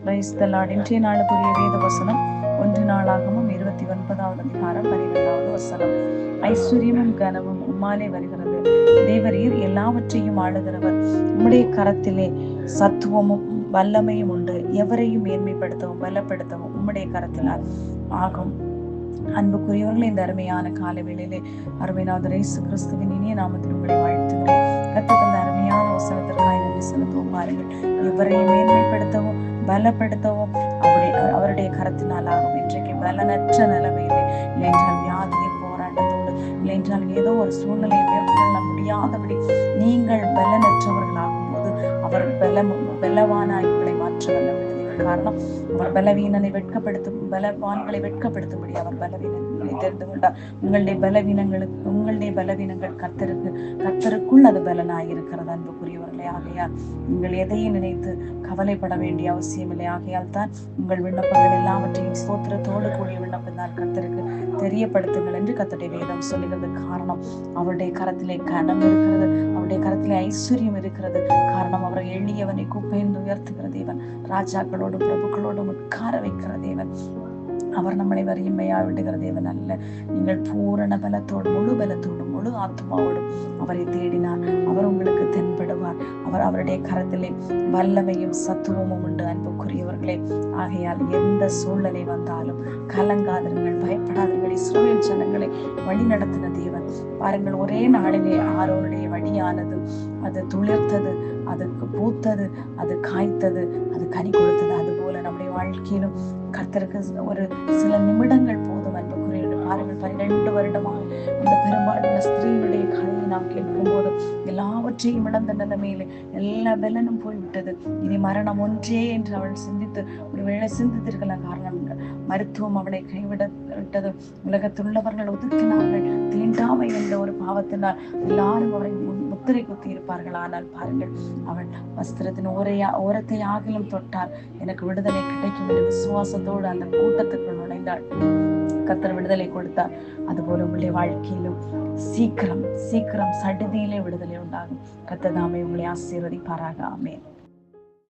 Praise the Lord. இன்றைய நாளுக்குரிய வேத வசனம் 1 நாளாகமம் 29வது அதிகாரம் 12வது வசனம். ஐஸ்வர்யமும் கனமும் உம்மாலே வருகிறது, தேவரீர் எல்லாவற்றையும் ஆளுகிறவர். உம்முடைய கரத்திலே சத்துவமும் வல்லமையும் உண்டு, எவரையும் மேன்மைப்படுத்தவும் பலப்படுத்தவும் உம்முடைய கரத்தினால் ஆகும். அன்புக்குரியவர்களே, இந்த அருமையான கால வேளையிலே அருமைநாதர் இயேசு கிறிஸ்துவின் இனிய நாமத்தில் உங்களை வாழ்த்துகிறேன். கர்த்தர் அருமையான வசனத்திற்காக நன்றி செலுத்துவோம். பாருங்கள், எவரையும் மேன்மைப்படுத்தவும் பலப்படுத்தவும் அவருடைய கரத்தினால் ஆகும். இன்றைக்கு பலனற்ற நிலைமையிலே, இல்லைன்றால் வியாதியின் போராட்டத்தோடு, இல்லைன்றால் ஏதோ ஒரு சூழ்நிலையை மேற்கொள்ள முடியாதபடி நீங்கள் பலனற்றவர்களாகும் போது அவர் பலவானாய் உங்களை மாற்ற வல்லவர். காரணம், அவர் பலவீனனை பலவான்களை வெட்கப்படுத்தும்படி அவர் பலவீனங்களை தெரிந்து கொண்டார். உங்களுடைய பலவீனங்கள் கர்த்தருக்குள் அது பலனாயிருக்கிறது. அன்புக்குரியவர்களே, ஆகையால் நீங்கள் எதையும் நினைத்து கவலைப்பட வேண்டிய அவசியம் இல்லை. ஆகையால் தான் உங்கள் விண்ணப்பங்கள் எல்லாவற்றையும் ஸ்தோத்திரத்தோடு கூடிய விண்ணப்பத்தால் கர்த்தருக்கு தெரியப்படுத்துங்கள் என்று கர்த்தருடைய வேதம் சொல்லுகிறது. காரணம், அவருடைய கரத்திலே கனம் இருக்கிறது, அவருடைய கரத்திலே ஐஸ்வர்யம் இருக்கிறது. காரணம், அவரை எளியவனை குப்பையிலிருந்து உயர்த்துகிற தேவன், ராஜாக்களோடும் பிரபுக்களோடும் உட்கார வைக்கிற தேவன். அவர் நம்மளை வறுமையா விடுகிற தேவன் அல்ல. நீங்கள் பூரண பலத்தோடும் முழு பலத்தோடும் முழு ஆத்மாவோடும் அவரை தேடினார், அவர் உங்களுக்கு தென்படுவார். அவருடைய கரத்திலே வல்லமையும் சத்துவமும் உண்டு. அன்புக்குரியவர்களே, ஆகையால் எந்த சூழ்நிலை வந்தாலும் கலங்காதிருங்கள், பயப்படாதீர்கள். இஸ்ரவேல் ஜனங்களை வழி நடத்தின தேவன் பாருங்கள், ஒரே நாளிலே ஆரோனுடைய வழியானது அது துளிர்த்தது, அதுக்கு பூத்தது, அது காய்த்தது, அது கனி கொடுத்தது. அதுபோல நம்முடைய வாழ்க்கையிலும் கர்த்தருக்கு ஒரு சில நிமிடங்கள் போதும். அன்புக்குரியவர்கள், பாருங்கள், 12 வருடமாக அந்த பெரும்பாலான ஸ்திரீகளுடைய கதையை நாம் கேட்கும் போது எல்லாவற்றையும் இழந்த நிலைமையிலே எல்லா பலனும் போய்விட்டது. இனி மரணம் ஒன்றே என்று அவள் ஒருவேளை சிந்தித்திருக்கலாம். காரணம், மருத்துவம் அவளை கைவிட்டது. உலகத்தில் உள்ளவர்கள் ஒதுக்கினார்கள். தீண்டாமை என்ற ஒரு பாவத்தினால் எல்லாரும் அவரை முத்திரை குத்தி இருப்பார்கள். ஆனால் பாருங்கள், அவள் வஸ்திரத்தின் ஓரத்தை ஆகிலும் தொட்டால் எனக்கு விடுதலை கிடைக்கும் என்று விசுவாசத்தோடு அந்த கூட்டத்துக்குள் நுழைந்தாள். கர்த்தர் விடுதலை கொடுத்தார். அதுபோல உங்களுடைய வாழ்க்கையிலும் சீக்கிரம் சடுதியிலே விடுதலை உண்டாகும். கர்த்தர் தாமே உங்களை ஆசீர்வதிப்பாராக. ஆமென்.